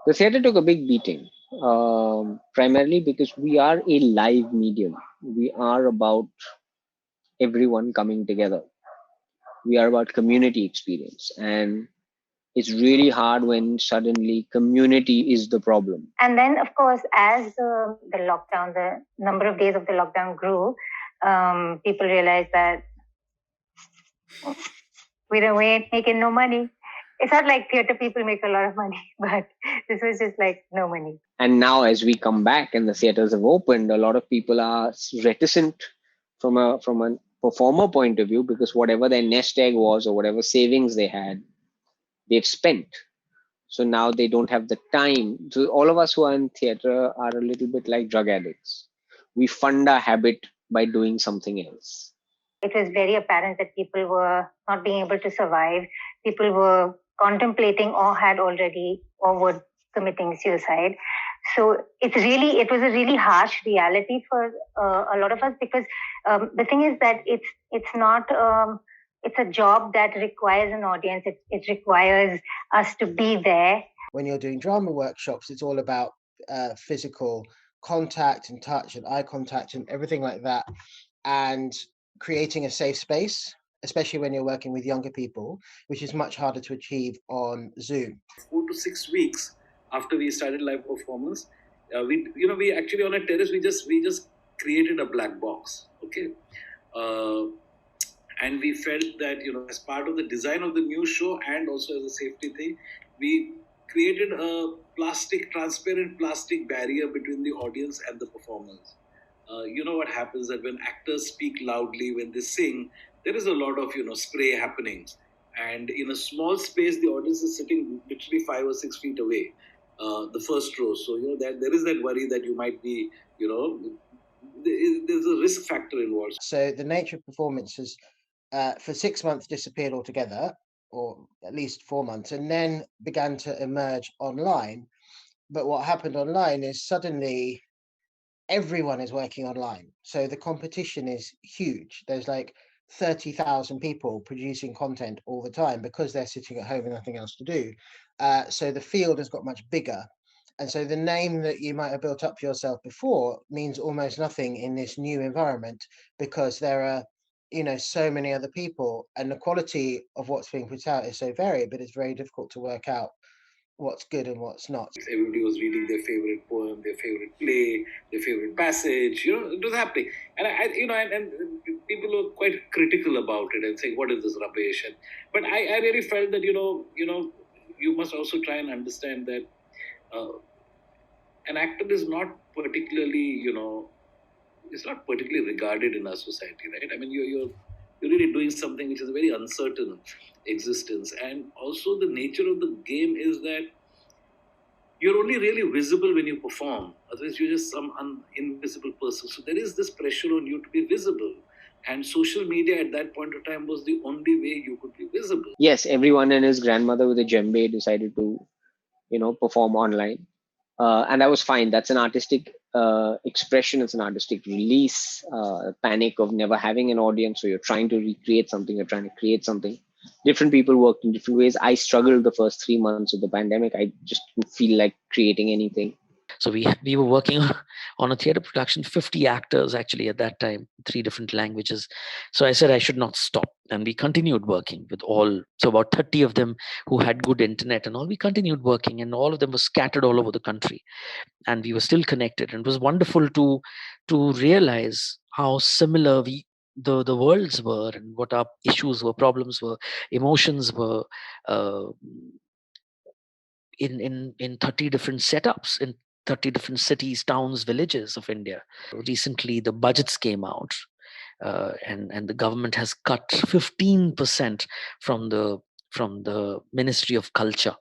The theater took a big beating, primarily because we are a live medium. We are about everyone coming together. We are about community experience. And it's really hard when suddenly community is the problem. And then, of course, as the lockdown, the number of days of the lockdown grew, people realized that we ain't making no money. It's not like theater people make a lot of money, but this was just like no money. And now, as we come back and the theaters have opened, a lot of people are reticent from a performer point of view, because whatever their nest egg was or whatever savings they had, they've spent. So now they don't have the time. So all of us who are in theater are a little bit like drug addicts. We fund our habit by doing something else. It was very apparent that people were not being able to survive. People were contemplating or had already or were committing suicide. So it was a really harsh reality for a lot of us, because the thing is that it's not it's a job that requires an audience. It requires us to be there. When you're doing drama workshops, it's all about physical contact and touch and eye contact and everything like that, and creating a safe space, especially when you're working with younger people, which is much harder to achieve on Zoom. 4 to 6 weeks after we started live performance, we actually on a terrace we just created a black box, okay, and we felt that as part of the design of the new show and also as a safety thing, we created a transparent plastic barrier between the audience and the performers. What happens that when actors speak loudly, when they sing, there is a lot of spray happening, and in a small space the audience is sitting literally 5 or 6 feet away, the first row. So there is that worry that you might be there's a risk factor involved. So the nature of performance has for 6 months disappeared altogether, or at least 4 months, and then began to emerge online. But what happened online is suddenly everyone is working online. So the competition is huge. There's like 30,000 people producing content all the time because they're sitting at home with nothing else to do. So the field has got much bigger. And so the name that you might have built up for yourself before means almost nothing in this new environment, because there are, so many other people, and the quality of what's being put out is so varied, but it's very difficult to work out what's good and what's not. Everybody was reading their favorite poem, their favorite play, their favorite passage. It was happening, and and people were quite critical about it and saying, "What is this rubbish?" But I really felt that you must also try and understand that an actor is not particularly it's not particularly regarded in our society, right? I mean, you're really doing something which is a very uncertain existence, and also the nature of the game is that you're only really visible when you perform. Otherwise, you're just some invisible person. So there is this pressure on you to be visible, and social media at that point of time was the only way you could be visible. Yes, everyone and his grandmother with a djembe decided to, perform online, and that was fine. That's an artistic expression. It's an artistic release. Panic of never having an audience, so you're trying to recreate something. You're trying to create something. Different people worked in different ways. I struggled the first 3 months of the pandemic. I just didn't feel like creating anything. So we were working on a theater production, 50 actors actually at that time, 3 different languages. So I said I should not stop, and we continued working with all. So about 30 of them who had good internet and all, we continued working, and all of them were scattered all over the country, and we were still connected. And it was wonderful to realize how similar the worlds were, and what our issues were, problems were, emotions were, in 30 different setups, in 30 different cities, towns, villages of India. Recently, the budgets came out, and the government has cut 15% from the Ministry of Culture,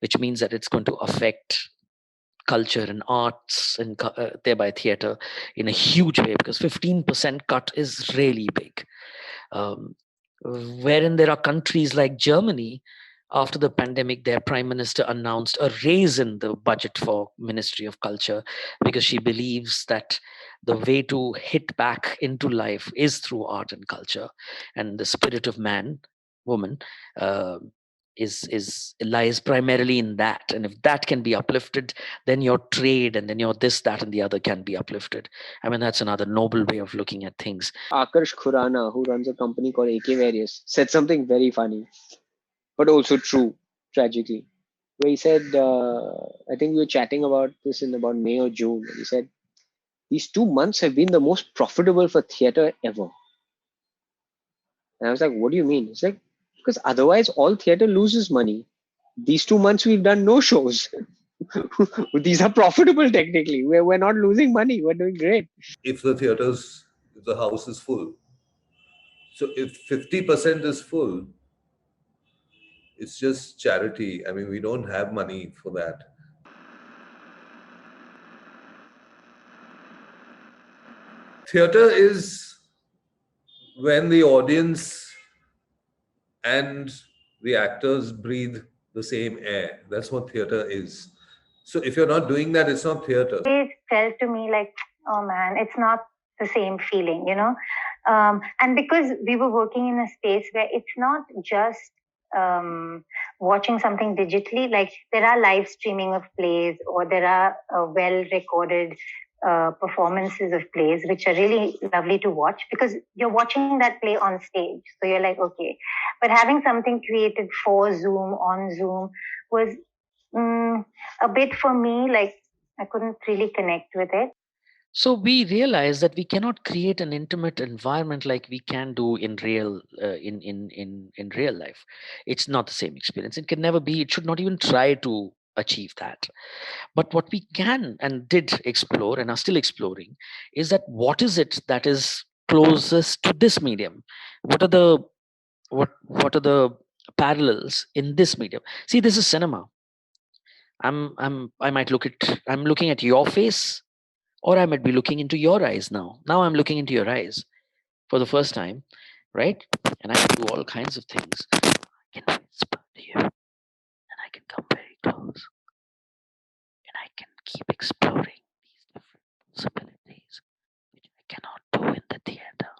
which means that it's going to affect culture and arts and thereby theater in a huge way, because 15% cut is really big. Wherein there are countries like Germany, after the pandemic, their prime minister announced a raise in the budget for Ministry of Culture, because she believes that the way to hit back into life is through art and culture, and the spirit of man, woman, uh, is lies primarily in that. And if that can be uplifted, then your trade and then your this, that, and the other can be uplifted. I mean, that's another noble way of looking at things. Akarsh Khurana, who runs a company called AK Various, said something very funny, but also true, tragically. Where he said, I think we were chatting about this in about May or June. And he said, these 2 months have been the most profitable for theater ever. And I was like, what do you mean? It's like, because otherwise all theater loses money. These 2 months we've done no shows. These are profitable technically. We're not losing money. We're doing great. If the house is full. So if 50% is full, it's just charity. I mean, we don't have money for that. Theater is when the audience and the actors breathe the same air. That's what theater is. So if you're not doing that, it's not theater. It felt to me like, oh man, it's not the same feeling, you know? And because we were working in a space where it's not just watching something digitally, like there are live streaming of plays, or there are well recorded performances of plays, which are really lovely to watch because you're watching that play on stage. So you're like, okay. But having something created for Zoom, on Zoom, was a bit for me, like I couldn't really connect with it. So we realize that we cannot create an intimate environment like we can do in real in real life. It's not the same experience. It can never be. It should not even try to achieve that. But what we can and did explore and are still exploring is that what is it that is closest to this medium? What are the parallels in this medium? See, this is cinema. I'm looking at your face, or I might be looking into your eyes now. Now I'm looking into your eyes for the first time, right? And I can do all kinds of things. I can whisper to you, and I can come very close, and I can keep exploring these different possibilities, which I cannot do in the theater.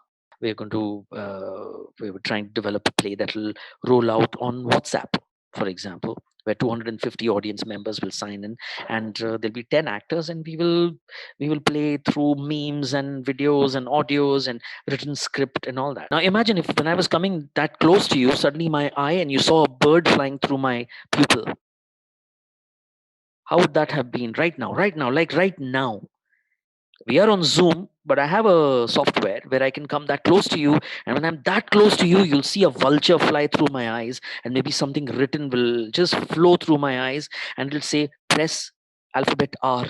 We were trying to develop a play that will roll out on WhatsApp, for example, where 250 audience members will sign in, and there'll be 10 actors, and we will play through memes and videos and audios and written script and all that. Now imagine if when I was coming that close to you, suddenly my eye and you saw a bird flying through my pupil. How would that have been right now? Like right now. We are on Zoom, but I have a software where I can come that close to you. And when I'm that close to you, you'll see a vulture fly through my eyes, and maybe something written will just flow through my eyes, and it'll say, press alphabet R.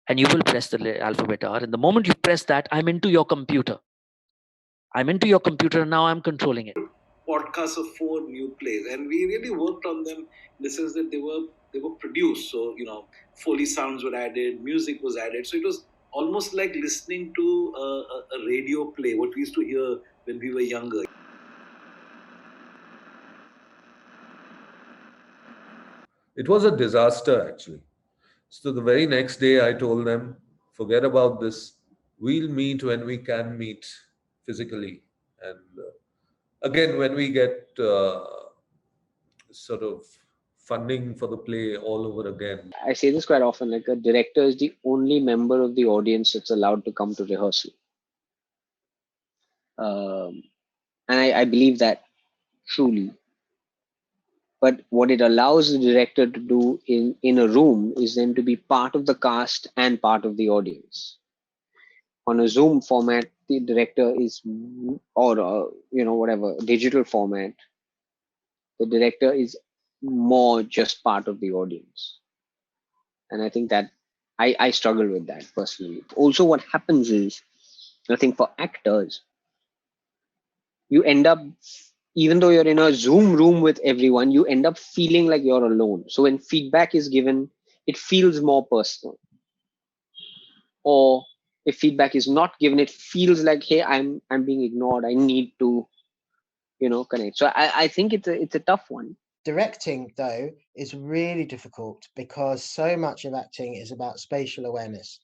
And you will press the alphabet R. And the moment you press that, I'm into your computer. And now I'm controlling it. Podcasts of 4 new plays, and we really worked on them in the sense that they were produced. So Foley sounds were added, music was added. So it was almost like listening to a radio play, what we used to hear when we were younger. It was a disaster, actually. So the very next day, I told them, forget about this. We'll meet when we can meet physically. And again, when we get sort of funding for the play all over again. I say this quite often, like a director is the only member of the audience that's allowed to come to rehearsal. And I believe that truly. But what it allows the director to do in a room is then to be part of the cast and part of the audience. On a Zoom format, the director is, or whatever digital format, the director is more just part of the audience. And I think that I struggle with that personally. Also, what happens is, I think for actors, you end up, even though you're in a Zoom room with everyone, you end up feeling like you're alone. So when feedback is given, it feels more personal. Or if feedback is not given, it feels like, hey, I'm being ignored. I need to, connect. So I think it's a tough one. Directing, though, is really difficult because so much of acting is about spatial awareness.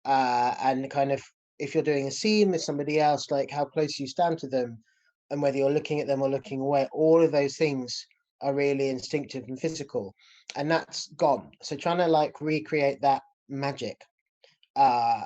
And kind of, if you're doing a scene with somebody else, like how close you stand to them and whether you're looking at them or looking away, all of those things are really instinctive and physical, and that's gone. So trying to like recreate that magic uh,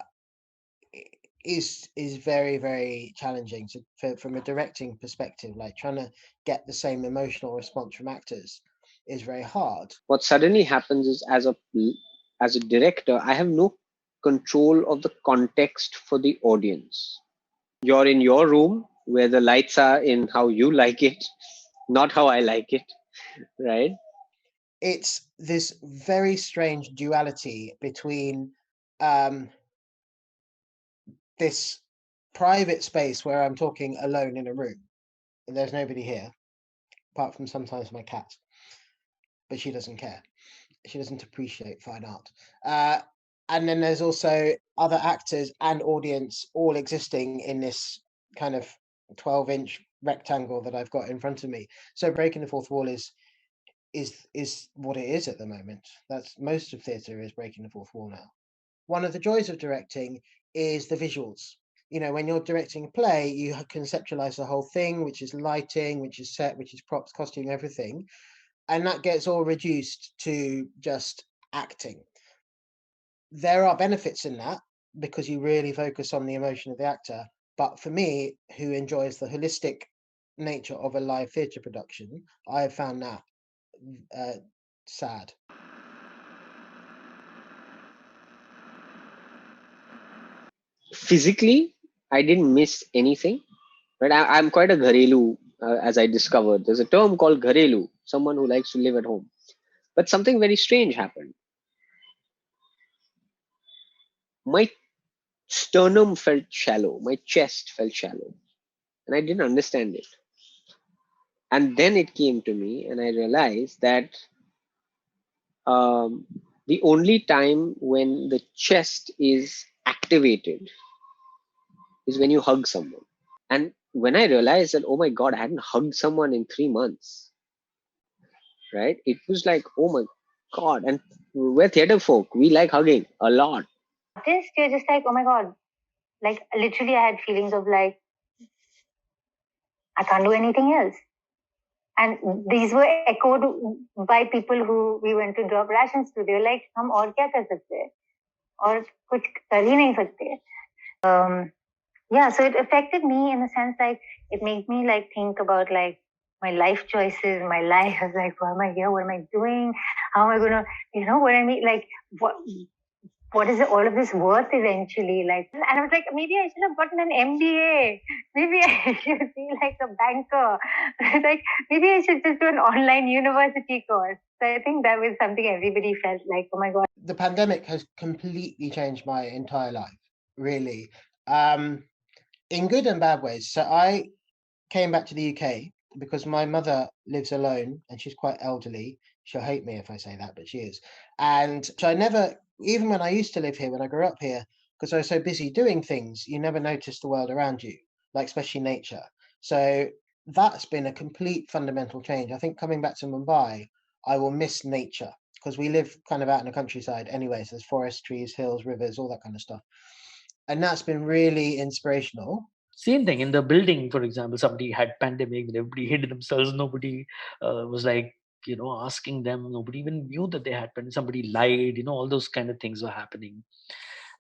is very, very challenging from a directing perspective. Like trying to get the same emotional response from actors is very hard. What suddenly happens is, as a director, I have no control of the context for the audience. You're in your room where the lights are in how you like it, not how I like it, right? It's this very strange duality between um, this private space where I'm talking alone in a room and there's nobody here, apart from sometimes my cat, but she doesn't care. She doesn't appreciate fine art. And then there's also other actors and audience all existing in this kind of 12-inch rectangle that I've got in front of me. So breaking the fourth wall is what it is at the moment. That's most of theatre is breaking the fourth wall now. One of the joys of directing is the visuals. When you're directing a play, you conceptualize the whole thing, which is lighting, which is set, which is props, costume, everything. And that gets all reduced to just acting. There are benefits in that because you really focus on the emotion of the actor. But for me, who enjoys the holistic nature of a live theatre production, I have found that sad. Physically, I didn't miss anything, right? I'm quite a gharelu, as I discovered. There's a term called gharelu, someone who likes to live at home. But something very strange happened. My sternum felt shallow, my chest felt shallow, and I didn't understand it. And then it came to me, and I realized that um, the only time when the chest is activated is when you hug someone. And when I realized that, oh my God, I hadn't hugged someone in 3 months, right? It was like, oh my God. And we're theater folk, we like hugging a lot. Artists, you're just like, oh my God. Like, literally, I had feelings of like, I can't do anything else. And these were echoed by people who we went to drop rations to. They were like, हम और क्या कर सकते हैं? और कुछ कर ही नहीं सकते. Yeah, so it affected me in a sense, like it made me like think about like my life choices, my life. I was like, why am I here? What am I doing? How am I gonna, what I mean? Like, what is all of this worth eventually? Like, and I was like, maybe I should have gotten an MBA. Maybe I should be like a banker. Like, maybe I should just do an online university course. So I think that was something everybody felt like, oh my God. The pandemic has completely changed my entire life, really, in good and bad ways. So I came back to the UK because my mother lives alone and she's quite elderly. She'll hate me if I say that, but she is. And so I never, even when I used to live here, when I grew up here, because I was so busy doing things, you never noticed the world around you, like especially nature. So that's been a complete fundamental change. I think coming back to Mumbai, I will miss nature because we live kind of out in the countryside anyway. So there's forests, trees, hills, rivers, all that kind of stuff. And that's been really inspirational. Same thing in the building, for example, somebody had pandemic, everybody hid themselves, nobody was like, asking them, nobody even knew that they had pandemic, somebody lied, all those kind of things were happening.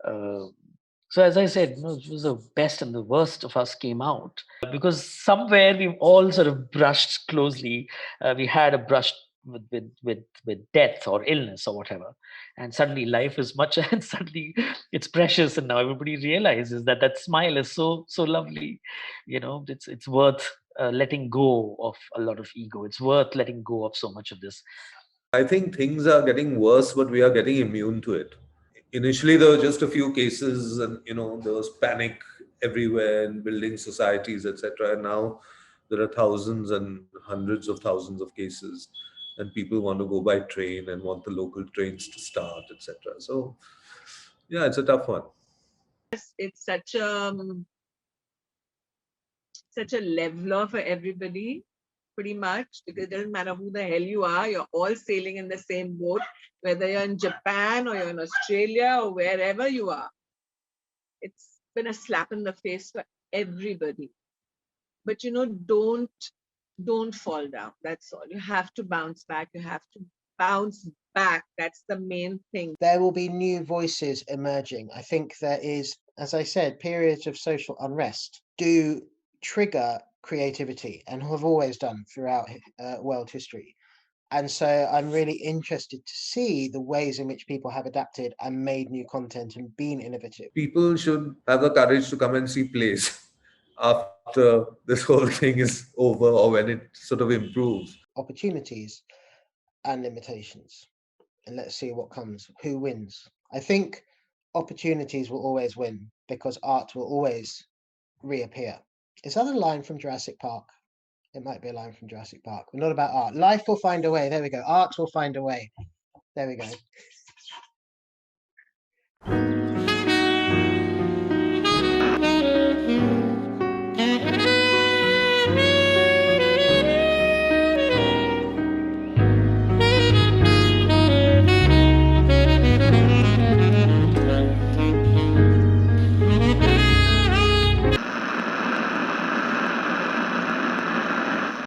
So as I said, it was the best and the worst of us came out because somewhere we've all sort of brushed closely. We had a brush with death or illness or whatever, and suddenly life is much and suddenly it's precious, and now everybody realizes that that smile is so lovely. It's worth letting go of a lot of ego. It's worth letting go of so much of this. I think things are getting worse, but we are getting immune to it. Initially, there were just a few cases, and there was panic everywhere in building societies, etc. And now there are thousands and hundreds of thousands of cases. and people want to go by train and want the local trains to start, etc. So yeah, it's a tough one. It's such a leveler for everybody, pretty much, because it doesn't matter who the hell you are, you're all sailing in the same boat, whether you're in Japan or you're in Australia or wherever you are. It's been a slap in the face for everybody. But don't fall down. That's all. You have to bounce back. You have to bounce back. That's the main thing. There will be new voices emerging. I think there is, as I said, periods of social unrest do trigger creativity and have always done throughout world history. And so I'm really interested to see the ways in which people have adapted and made new content and been innovative. People should have the courage to come and see plays after this whole thing is over, or when it sort of improves. Opportunities and limitations. And let's see what comes. Who wins? I think opportunities will always win because art will always reappear. Is that a line from Jurassic Park? It might be a line from Jurassic Park, but not about art. Life will find a way. There we go. Art will find a way. There we go.